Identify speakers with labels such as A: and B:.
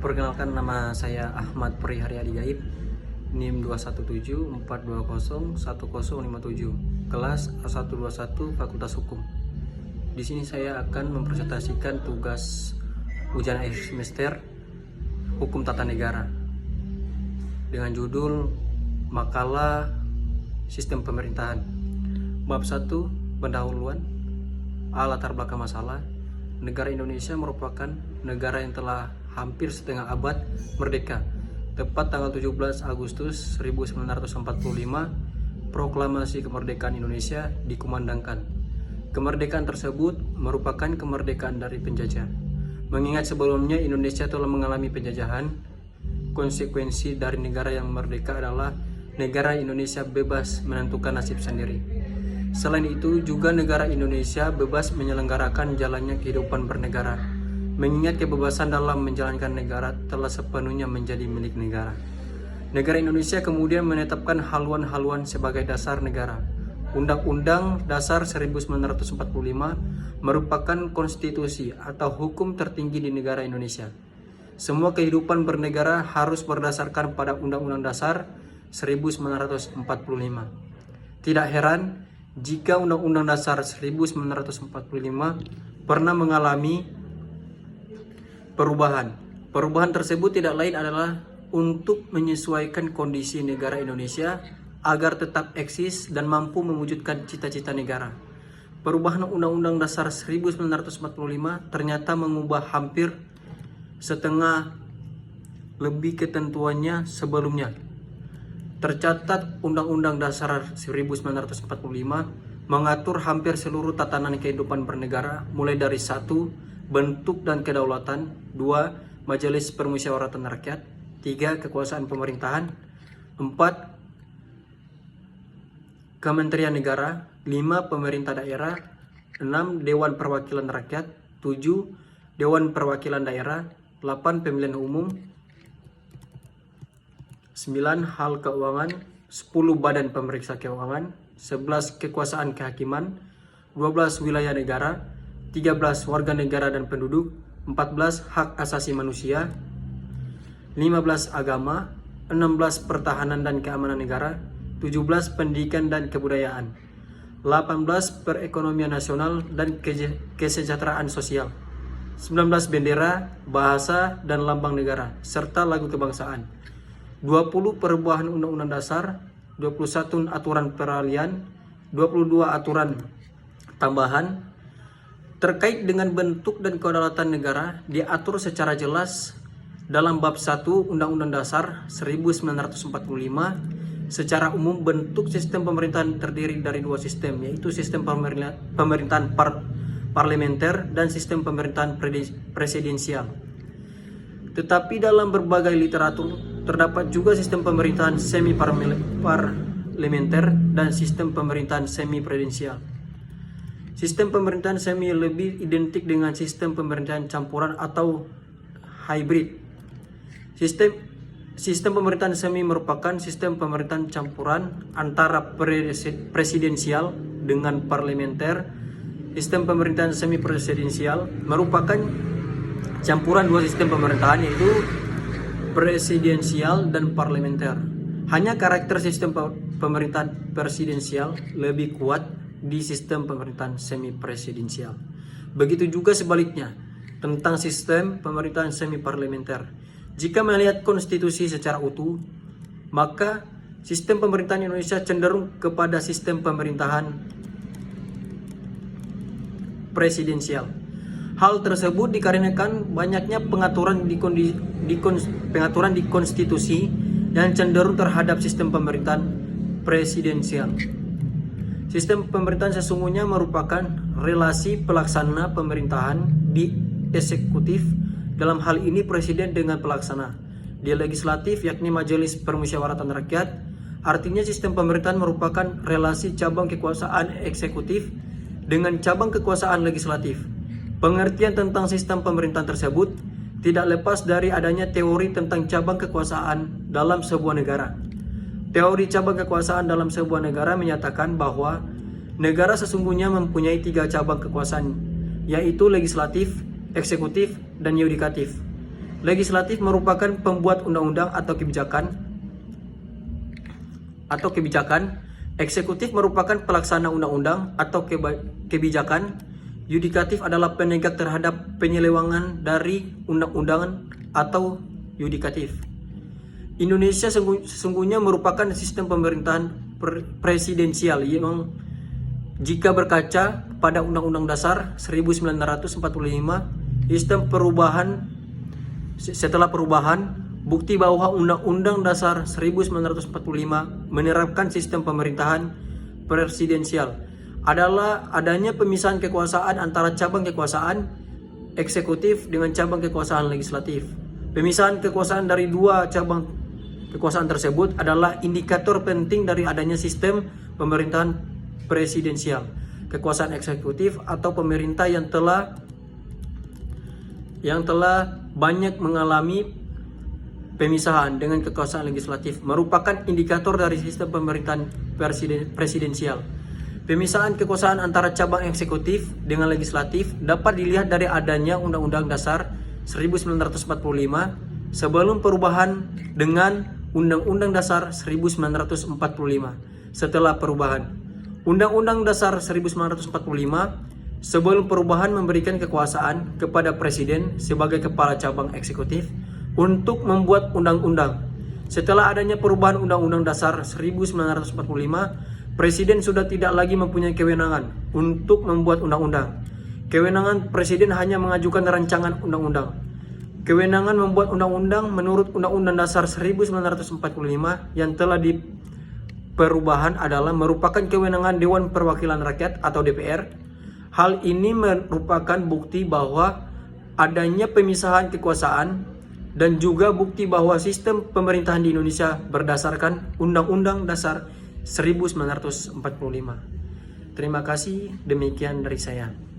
A: Perkenalkan, nama saya Ahmad Pri Haryadi Gaib, NIM 21742011057, kelas A121 Fakultas Hukum. Di sini saya akan mempresentasikan tugas ujian akhir semester Hukum Tata Negara dengan judul Makalah Sistem Pemerintahan. Bab 1, pendahuluan. Latar belakang masalah. Negara Indonesia merupakan negara yang telah hampir setengah abad merdeka. Tepat tanggal 17 Agustus 1945, proklamasi kemerdekaan Indonesia dikumandangkan. Kemerdekaan tersebut merupakan kemerdekaan dari penjajah. Mengingat sebelumnya Indonesia telah mengalami penjajahan, konsekuensi dari negara yang merdeka adalah negara Indonesia bebas menentukan nasib sendiri. Selain itu, juga negara Indonesia bebas menyelenggarakan jalannya kehidupan bernegara, mengingat kebebasan dalam menjalankan negara telah sepenuhnya menjadi milik negara. Negara Indonesia kemudian menetapkan haluan-haluan sebagai dasar negara. Undang-Undang Dasar 1945 merupakan konstitusi atau hukum tertinggi di negara Indonesia. Semua kehidupan bernegara harus berdasarkan pada Undang-Undang Dasar 1945. Tidak heran jika Undang-Undang Dasar 1945 pernah mengalami perubahan. Perubahan tersebut tidak lain adalah untuk menyesuaikan kondisi negara Indonesia agar tetap eksis dan mampu mewujudkan cita-cita negara. Perubahan Undang-Undang Dasar 1945 ternyata mengubah hampir setengah lebih ketentuannya sebelumnya. Tercatat Undang-Undang Dasar 1945 mengatur hampir seluruh tatanan kehidupan bernegara, mulai dari 1. Bentuk dan kedaulatan, 2. Majelis Permusyawaratan Rakyat, 3. Kekuasaan pemerintahan, 4. Kementerian Negara, 5. Pemerintah daerah, 6. Dewan Perwakilan Rakyat, 7. Dewan Perwakilan Daerah, 8. Pemilihan Umum, 9. Hal keuangan, 10. Badan Pemeriksa Keuangan, 11. Kekuasaan kehakiman, 12. Wilayah negara, 13. Warga negara dan penduduk, 14. Hak asasi manusia, 15. Agama, 16. Pertahanan dan keamanan negara, 17. Pendidikan dan kebudayaan, 18. Perekonomian nasional dan kesejahteraan sosial, 19. Bendera, bahasa dan lambang negara, serta lagu kebangsaan, 20. Perubahan Undang-Undang Dasar, 21. Aturan peralihan, 22. Aturan tambahan. Terkait dengan bentuk dan kedaulatan negara diatur secara jelas dalam bab 1 Undang-Undang Dasar 1945. Secara umum bentuk sistem pemerintahan terdiri dari dua sistem, yaitu sistem pemerintahan parlementer dan sistem pemerintahan presidensial. Tetapi dalam berbagai literatur terdapat juga sistem pemerintahan semi parlementer dan sistem pemerintahan semi presidensial. Sistem pemerintahan semi lebih identik dengan sistem pemerintahan campuran atau hybrid. Sistem pemerintahan semi merupakan sistem pemerintahan campuran antara presidensial dengan parlementer. Sistem pemerintahan semi presidensial merupakan campuran dua sistem pemerintahan, yaitu presidensial dan parlementer. Hanya karakter sistem pemerintahan presidensial lebih kuat di sistem pemerintahan semi presidensial. Begitu juga sebaliknya tentang sistem pemerintahan semi parlementer. Jika melihat konstitusi secara utuh, maka sistem pemerintahan Indonesia cenderung kepada sistem pemerintahan presidensial. Hal tersebut dikarenakan banyaknya pengaturan di konstitusi yang cenderung terhadap sistem pemerintahan presidensial. Sistem pemerintahan sesungguhnya merupakan relasi pelaksana pemerintahan di eksekutif, dalam hal ini presiden dengan pelaksana, di legislatif yakni Majelis Permusyawaratan Rakyat. Artinya sistem pemerintahan merupakan relasi cabang kekuasaan eksekutif dengan cabang kekuasaan legislatif. Pengertian tentang sistem pemerintahan tersebut tidak lepas dari adanya teori tentang cabang kekuasaan dalam sebuah negara. Teori cabang kekuasaan dalam sebuah negara menyatakan bahwa negara sesungguhnya mempunyai 3 cabang kekuasaan, yaitu legislatif, eksekutif, dan yudikatif. Legislatif merupakan pembuat undang-undang atau kebijakan. Eksekutif merupakan pelaksana undang-undang atau kebijakan. Yudikatif adalah penegak terhadap penyelewengan dari undang-undangan atau yudikatif. Indonesia sesungguhnya merupakan sistem pemerintahan presidensial yang jika berkaca pada Undang-Undang Dasar 1945, setelah perubahan, bukti bahwa Undang-Undang Dasar 1945 menerapkan sistem pemerintahan presidensial adalah adanya pemisahan kekuasaan antara cabang kekuasaan eksekutif dengan cabang kekuasaan legislatif. Pemisahan kekuasaan dari dua cabang kekuasaan tersebut adalah indikator penting dari adanya sistem pemerintahan presidensial. Kekuasaan eksekutif atau pemerintah yang telah banyak mengalami pemisahan dengan kekuasaan legislatif merupakan indikator dari sistem pemerintahan presidensial. Pemisahan kekuasaan antara cabang eksekutif dengan legislatif dapat dilihat dari adanya Undang-Undang Dasar 1945 sebelum perubahan dengan Undang-Undang Dasar 1945 setelah perubahan. Undang-Undang Dasar 1945 sebelum perubahan memberikan kekuasaan kepada Presiden sebagai kepala cabang eksekutif untuk membuat undang-undang. Setelah adanya perubahan Undang-Undang Dasar 1945, Presiden sudah tidak lagi mempunyai kewenangan untuk membuat undang-undang. Kewenangan Presiden hanya mengajukan rancangan undang-undang. Kewenangan membuat undang-undang menurut Undang-Undang Dasar 1945 yang telah perubahan adalah merupakan kewenangan Dewan Perwakilan Rakyat atau DPR. Hal ini merupakan bukti bahwa adanya pemisahan kekuasaan dan juga bukti bahwa sistem pemerintahan di Indonesia berdasarkan Undang-Undang Dasar 1945. Terima kasih, demikian dari saya.